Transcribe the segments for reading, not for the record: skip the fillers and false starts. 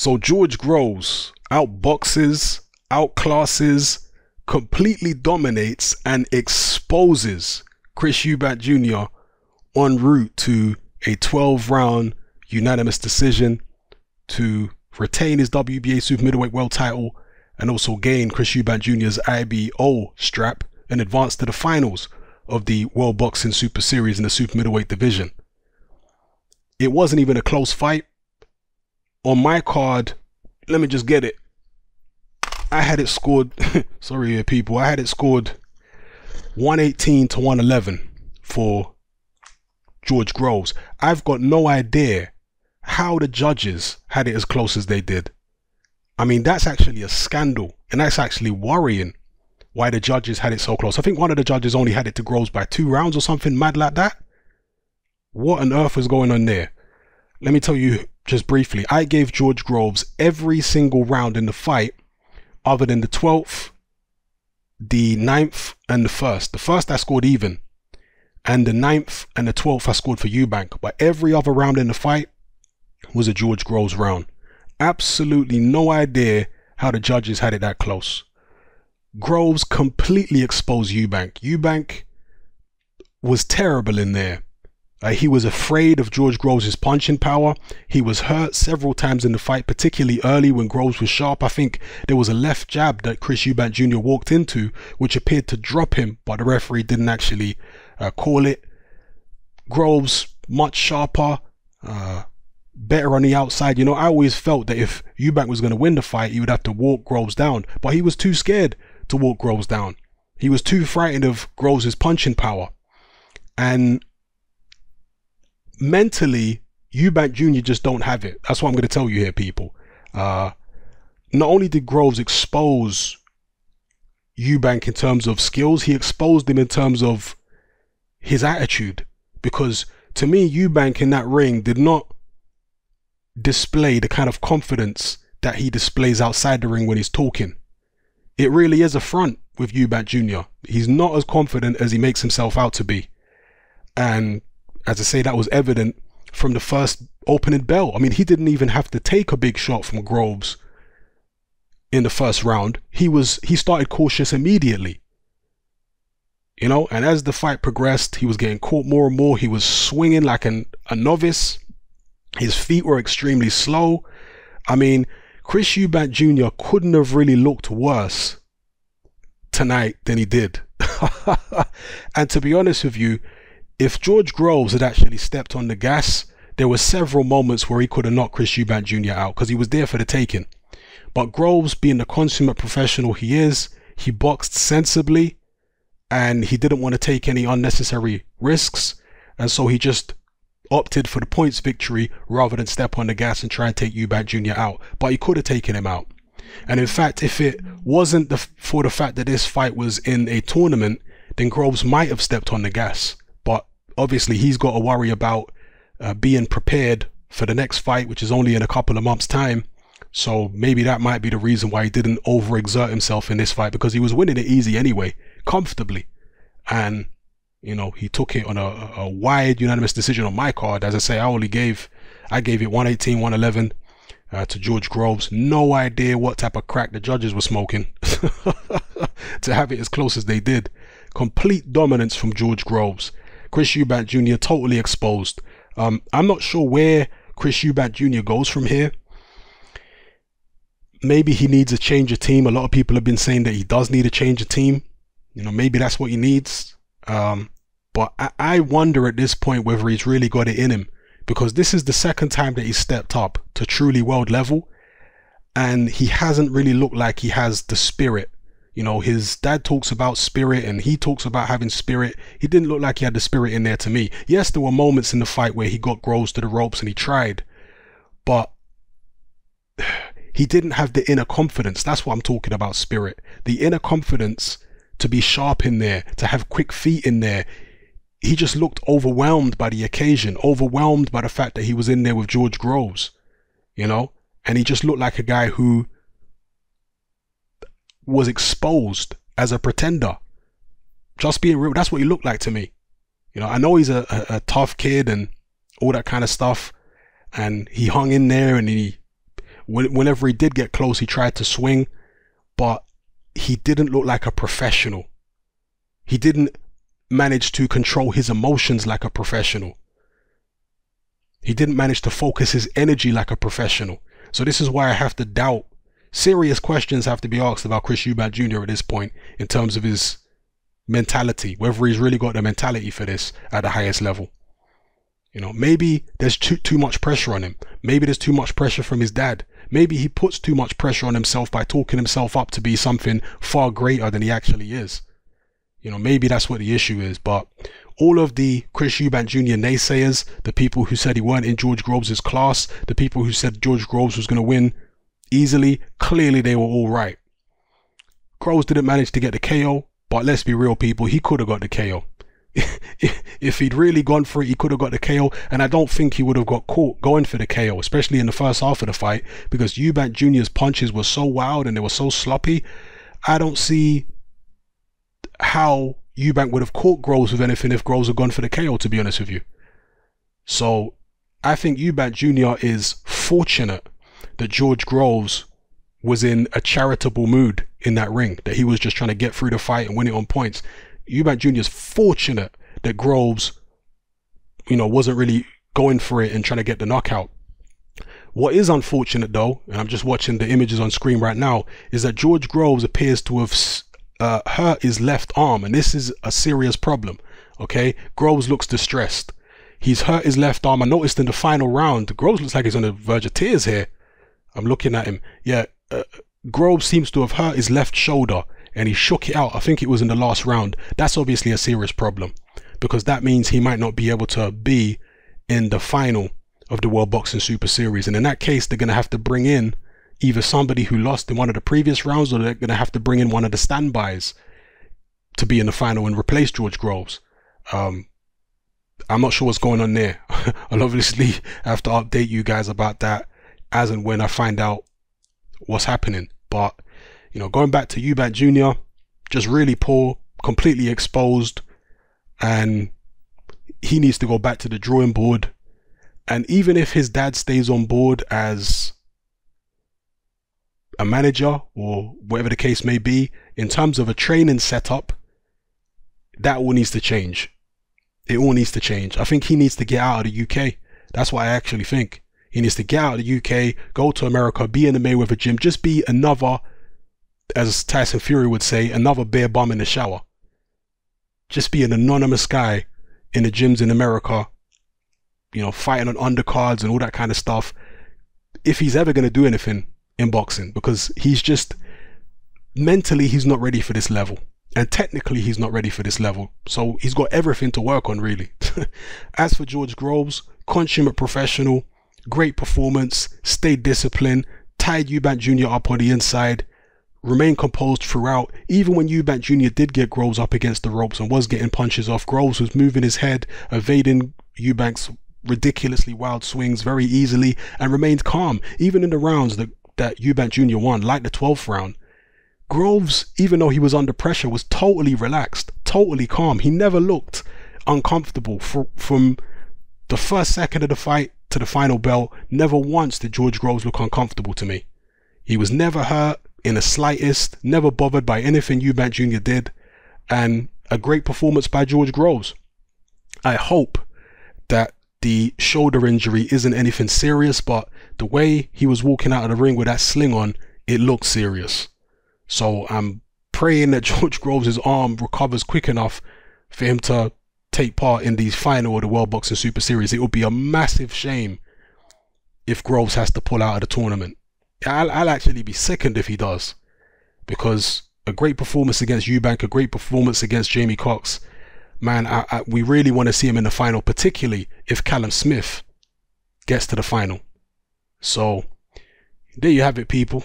So George Groves outboxes, outclasses, completely dominates and exposes Chris Eubank Jr. en route to a 12-round unanimous decision to retain his WBA super middleweight world title and also gain Chris Eubank Jr.'s IBO strap and advance to the finals of the World Boxing Super Series in the super middleweight division. It wasn't even a close fight. On my card, let me just get it. I had it scored, sorry here people, I had it scored 118 to 111 for George Groves. I've got no idea how the judges had it as close as they did. I mean, that's actually a scandal, and that's actually worrying why the judges had it so close. I think one of the judges only had it to Groves by 2 rounds or something mad like that. What on earth was going on there? Let me tell you just briefly. I gave George Groves every single round in the fight other than the 12th, the 9th and the 1st. The 1st I scored even, and the 9th and the 12th I scored for Eubank, but every other round in the fight was a George Groves round. Absolutely no idea how the judges had it that close. Groves completely exposed Eubank. Eubank was terrible in there. He was afraid of George Groves' punching power. He was hurt several times in the fight, particularly early when Groves was sharp. I think there was a left jab that Chris Eubank Jr. walked into, which appeared to drop him, but the referee didn't actually call it. Groves, much sharper, better on the outside. You know, I always felt that if Eubank was going to win the fight, he would have to walk Groves down, but he was too scared to walk Groves down. He was too frightened of Groves' punching power. And mentally, Eubank Jr. just don't have it. That's what I'm going to tell you here, people. Not only did Groves expose Eubank in terms of skills, he exposed him in terms of his attitude. Because to me, Eubank in that ring did not display the kind of confidence that he displays outside the ring when he's talking. It really is a front with Eubank Jr. He's not as confident as he makes himself out to be. And as I say, that was evident from the first opening bell. I mean, he didn't even have to take a big shot from Groves in the first round. He started cautious immediately. You know, and as the fight progressed, he was getting caught more and more. He was swinging like a novice. His feet were extremely slow. I mean, Chris Eubank Jr. couldn't have really looked worse tonight than he did. And to be honest with you, if George Groves had actually stepped on the gas, there were several moments where he could have knocked Chris Eubank Jr. out because he was there for the taking. But Groves, being the consummate professional he is, he boxed sensibly and he didn't want to take any unnecessary risks. And so he just opted for the points victory rather than step on the gas and try and take Eubank Jr. out. But he could have taken him out. And in fact, if it wasn't for the fact that this fight was in a tournament, then Groves might have stepped on the gas. But obviously he's got to worry about being prepared for the next fight, which is only in a couple of months' time. So maybe that might be the reason why he didn't overexert himself in this fight, because he was winning it easy anyway, comfortably. And you know, he took it on a wide unanimous decision on my card. As I say, I gave it 118, 111 to George Groves. No idea what type of crack the judges were smoking to have it as close as they did. Complete dominance from George Groves. Chris Eubank Jr. totally exposed. I'm not sure where Chris Eubank Jr. goes from here. Maybe he needs a change of team. A lot of people have been saying that he does need a change of team. You know, maybe that's what he needs. But I wonder at this point whether he's really got it in him, because this is the second time that he stepped up to truly world level, and he hasn't really looked like he has the spirit. You know, his dad talks about spirit and he talks about having spirit. He didn't look like he had the spirit in there to me. Yes, there were moments in the fight where he got Groves to the ropes and he tried, but he didn't have the inner confidence. That's what I'm talking about, spirit. The inner confidence to be sharp in there, to have quick feet in there. He just looked overwhelmed by the occasion, overwhelmed by the fact that he was in there with George Groves, you know, and he just looked like a guy who was exposed as a pretender. Just being real, that's what he looked like to me. You know, I know he's a tough kid and all that kind of stuff, and he hung in there and he Whenever he did get close, he tried to swing, but he didn't look like a professional. He didn't manage to control his emotions like a professional. He didn't manage to focus his energy like a professional. So this is why I have to doubt. Serious questions have to be asked about Chris Eubank Jr. at this point in terms of his mentality, whether he's really got the mentality for this at the highest level. You know, maybe there's too much pressure on him. Maybe there's too much pressure from his dad. Maybe he puts too much pressure on himself by talking himself up to be something far greater than he actually is. You know, maybe that's what the issue is. But all of the Chris Eubank Jr. naysayers, the people who said he weren't in George Groves' class, the people who said George Groves was going to win easily, clearly they were all right. Groves didn't manage to get the KO, but let's be real, people, he could have got the KO. If he'd really gone for it, he could have got the KO, and I don't think he would have got caught going for the KO, especially in the first half of the fight, because Eubank Jr.'s punches were so wild and they were so sloppy. I don't see how Eubank would have caught Groves with anything if Groves had gone for the KO, to be honest with you. So I think Eubank Jr. is fortunate that George Groves was in a charitable mood in that ring, that he was just trying to get through the fight and win it on points. Eubank Jr. is fortunate that Groves, you know, wasn't really going for it and trying to get the knockout. What is unfortunate though, and I'm just watching the images on screen right now, is that George Groves appears to have hurt his left arm, and this is a serious problem. Okay, Groves looks distressed. He's hurt his left arm. I noticed in the final round, Groves looks like he's on the verge of tears here. I'm looking at him. Yeah, Groves seems to have hurt his left shoulder and he shook it out. I think it was in the last round. That's obviously a serious problem, because that means he might not be able to be in the final of the World Boxing Super Series. And in that case, they're going to have to bring in either somebody who lost in one of the previous rounds, or they're going to have to bring in one of the standbys to be in the final and replace George Groves. I'm not sure what's going on there. I'll obviously have to update you guys about that as and when I find out what's happening. But, you know, going back to Eubank Jr., just really poor, completely exposed, and he needs to go back to the drawing board. And even if his dad stays on board as a manager or whatever the case may be, in terms of a training setup, that all needs to change. It all needs to change. I think he needs to get out of the UK. That's what I actually think. He needs to get out of the UK, go to America, be in the Mayweather gym, just be another, as Tyson Fury would say, another bear bum in the shower. Just be an anonymous guy in the gyms in America, you know, fighting on undercards and all that kind of stuff, if he's ever going to do anything in boxing, because he's just, mentally, he's not ready for this level. And technically, he's not ready for this level. So he's got everything to work on, really. As for George Groves, consummate professional, great performance, stayed disciplined, tied Eubank Jr. up on the inside, remained composed throughout. Even when Eubank Jr. did get Groves up against the ropes and was getting punches off, Groves was moving his head, evading Eubank's ridiculously wild swings very easily, and remained calm. Even in the rounds that Eubank Jr. won, like the 12th round, Groves, even though he was under pressure, was totally relaxed, totally calm. He never looked uncomfortable from the first second of the fight to the final bell. Never once did George Groves look uncomfortable to me. He was never hurt in the slightest, never bothered by anything Eubank Jr. did, and a great performance by George Groves. I hope that the shoulder injury isn't anything serious, but the way he was walking out of the ring with that sling on, it looked serious. So I'm praying that George Groves' arm recovers quick enough for him to take part in the final of the World Boxing Super Series. It would be a massive shame if Groves has to pull out of the tournament. I'll actually be sickened if he does, because a great performance against Eubank, a great performance against Jamie Cox, man, we really want to see him in the final, particularly if Callum Smith gets to the final. So there you have it, people.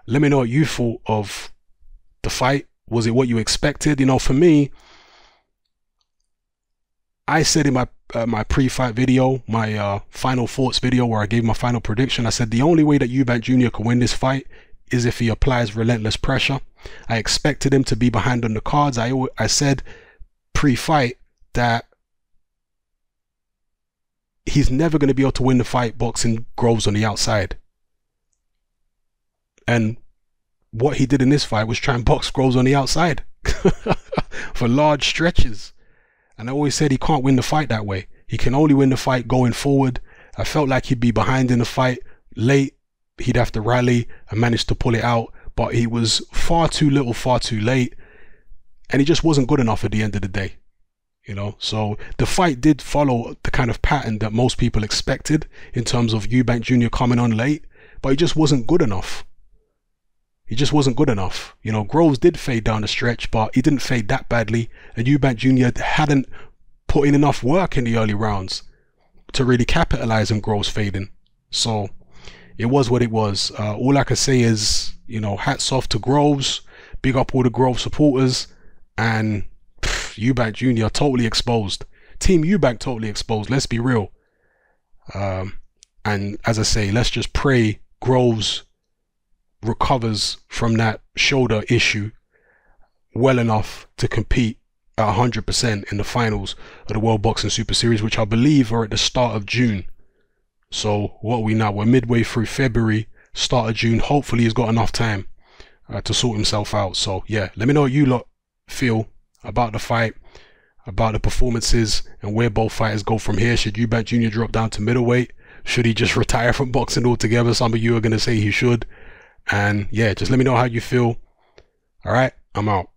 Let me know what you thought of the fight. Was it what you expected? You know, for me, I said in my pre-fight video, my final thoughts video, where I gave my final prediction, I said the only way that Eubank Jr. can win this fight is if he applies relentless pressure. I expected him to be behind on the cards. I said pre-fight that he's never going to be able to win the fight boxing Groves on the outside. And what he did in this fight was try and box Groves on the outside for large stretches. And I always said he can't win the fight that way. He can only win the fight going forward. I felt like he'd be behind in the fight late. He'd have to rally and manage to pull it out. But he was far too little, far too late. And he just wasn't good enough at the end of the day. You know, so the fight did follow the kind of pattern that most people expected in terms of Eubank Jr. coming on late. But he just wasn't good enough. He just wasn't good enough. You know, Groves did fade down the stretch, but he didn't fade that badly. And Eubank Jr. hadn't put in enough work in the early rounds to really capitalize on Groves fading. So it was what it was. All I can say is, you know, hats off to Groves. Big up all the Groves supporters. And Eubank Jr. totally exposed. Team Eubank totally exposed. Let's be real. And as I say, let's just pray Groves recovers from that shoulder issue well enough to compete at 100% in the finals of the World Boxing Super Series, which I believe are at the start of June. So what are we now? We're midway through February, start of June. Hopefully he's got enough time to sort himself out. So yeah, let me know what you lot feel about the fight, about the performances, and where both fighters go from here. Should Eubank Jr. drop down to middleweight? Should he just retire from boxing altogether? Some of you are going to say he should. And yeah, just let me know how you feel. All right, I'm out.